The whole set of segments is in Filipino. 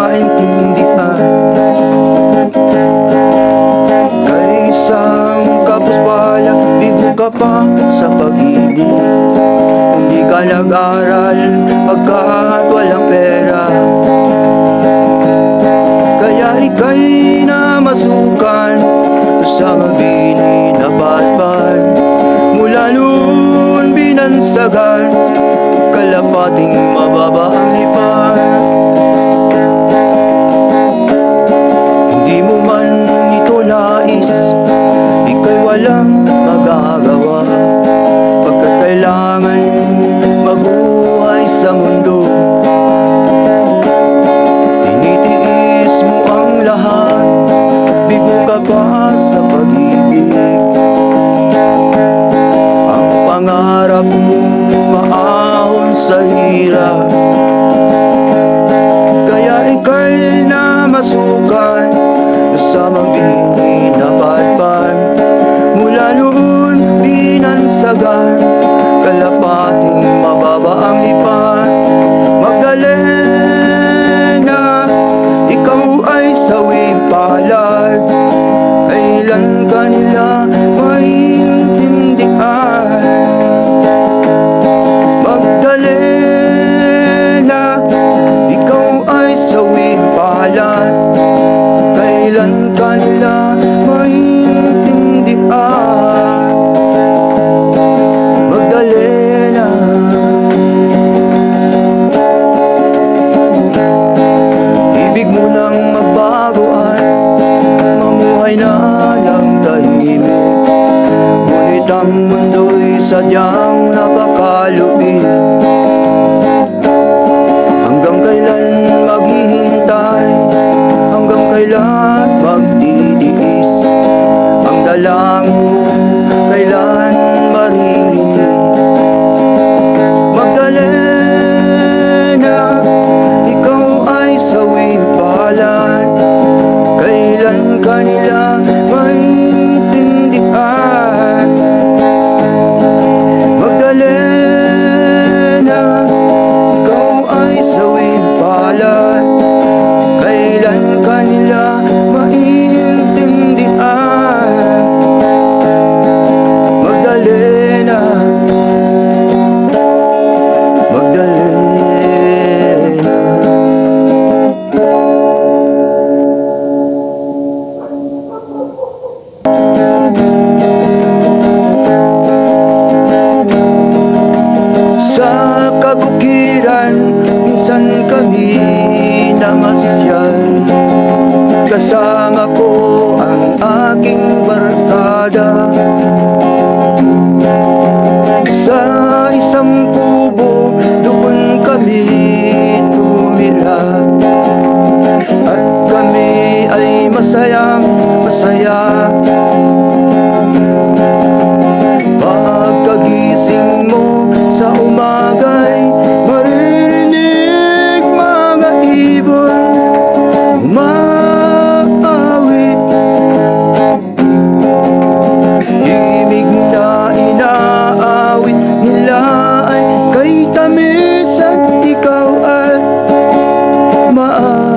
maintindihan. Kay isang kapuspala, bigo ka pa sa pag-ibig. Hindi ka nag-aral pagkat walang pera, kaya ika'y namasukan sa mabini na batban. Mula noon binansagan, kalapating mababa ang lipan. Hindi mo man ito nais, ika'y walang magagawa, pagkat kailangan mabuhay sa mundo. Tinitiis mo ang lahat, bigo ka pa sa pag-ibig. Ang pangarap mo maahon sa hirap, kaya ika'y namasukan sa mabini na batban. Mula noon binansagan, kalapating mababa ang lipan. Magdalena, ikaw ay sawing palad, kailan kanila maintindihan. Magdalena, ikaw ay sawing palad, kailan kanila maintindihan. Magdalena, ibig mo nang magbago at mamuhay na lang tahimik. Ngunit ang mundo'y sadyang napakalupit. Hanggang kailan maghihintay, hanggang kailan magtitiis, ang dalangin mo kailan maririnig. Magdalena, ikaw ay sawing palad, kailan kanila maintindihan. Magdalena, ikaw ay sawing palad, kailan kanila maintindihan. Magdalena, Magdalena. Sa kabukiran, minsan kami namasyal. Kasama ko ang aking barkada. Sa isang kubo, doon kami tumira, at kami ay masayang masaya. Pagkagising mo sa umaga'y maririnig mga ibon umaawit. Himig na inaawit nila ay kay tamis, at ikaw ay maakit.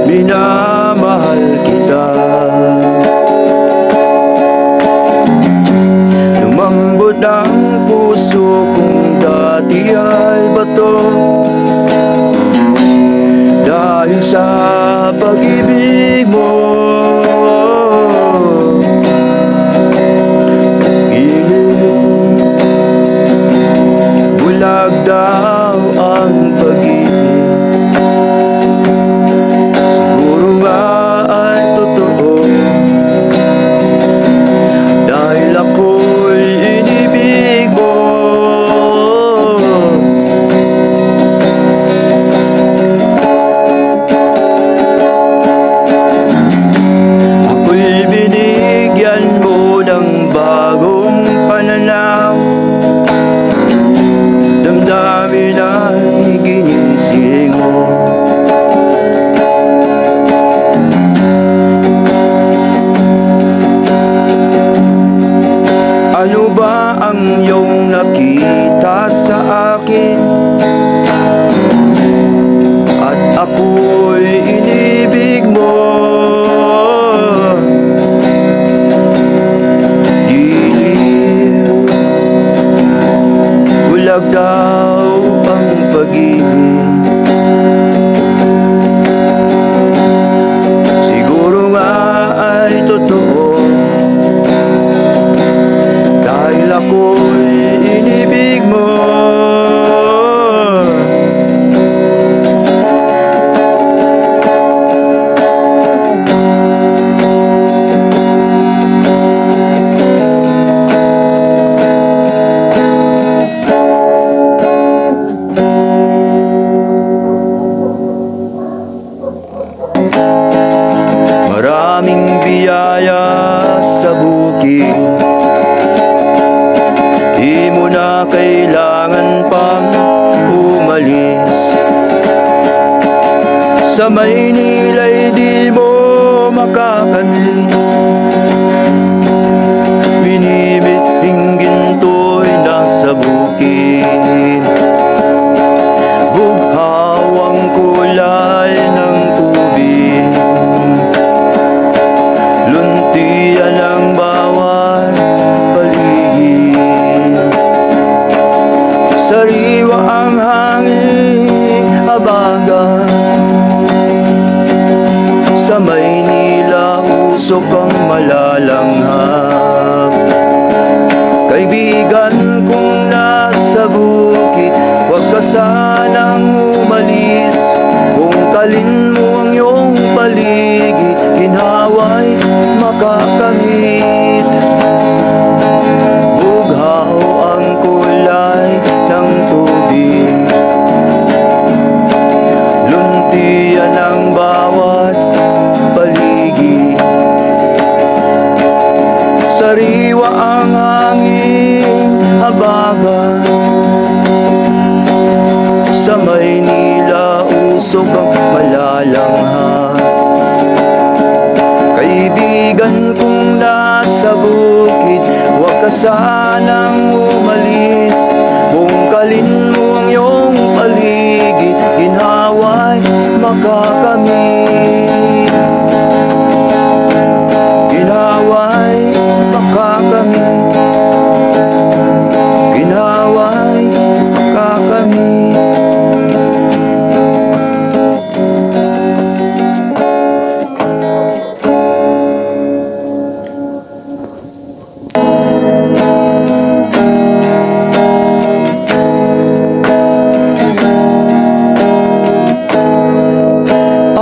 minamahal kita. Lumambot ang puso kung dati ay bato, dahil sa pag-ibig mo. Bulag daw ang pag-ibig, siguro nga ay totoo, dahil ako'y inibig mo. Ako'y binigyan mo ng bagong pananaw, damdamin ay ginising mo. Ano ba ang iyong nakita sa akin? At ako'y inibig mo. Giliw, bulag daw ang pag-ibig, siguro nga ay totoo, dahil ako'y inibig mo. Maraming biyaya sa bukid, di mo na kailangan pang umalis. Sa Maynila'y di mo makakanin, binibiting ginto'y nasa bukid. Bughaw ang kulay ng tubig, luntian ang bawat paligid. Sariwa ang hangin, abaga, sa Maynila usok ang malalanghap. Kaibigan kong nasa bukid, huwag ka sanang umalis. Kung talin mo ang iyong paligid, ginhawa'y makakamit. Bughaw ang kulay ng tubig, luntian ang bawat paligid. Sariwa ang hangin, abaga, sa Maynila usok ang malalanghap. Kaibigan kong nasa bukid, huwag ka sanang umalis. Kung kalin mo ang iyong paligid, ginhawa'y makakamit. Ginhawa'y makakamit, ginhawa'y makakamit.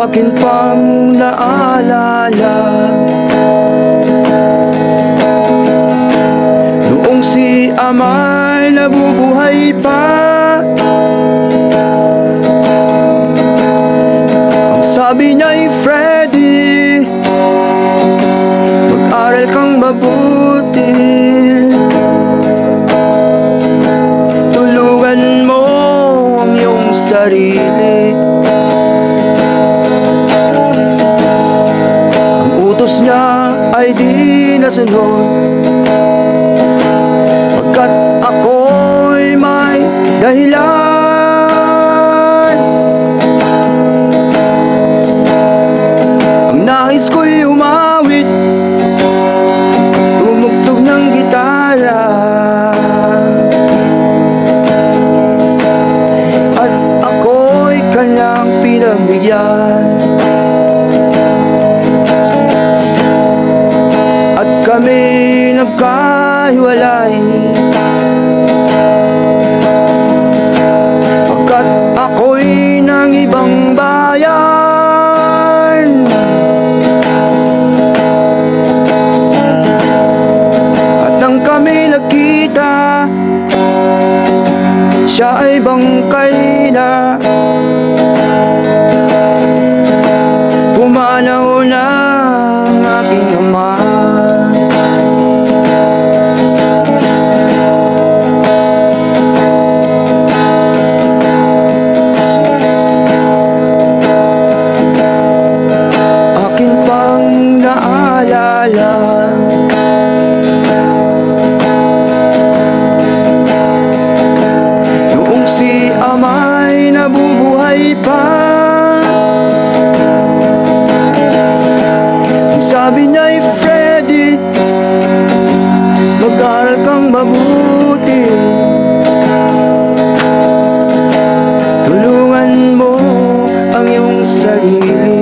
Akin pang naalala noong si ama'y nabubuhay pa. Ang sabi niya'y, Freddy, mag-aral kang mabuti, tulungan mo ang iyong sarili. Utos niya ay di nasunod, pagkat ako'y may dahilan. bayan, at kami nagkahiwalay. Pagkat ako'y ng ibang bayan, at nang kami nagkita, siya ay bangkay na. Pumanaw na ang aking ama. Akin pang naalala noong si ama'y nabubuhay pa. Sabi niya'y, Freddy, mag-aral kang mabuti, tulungan mo ang iyong sarili.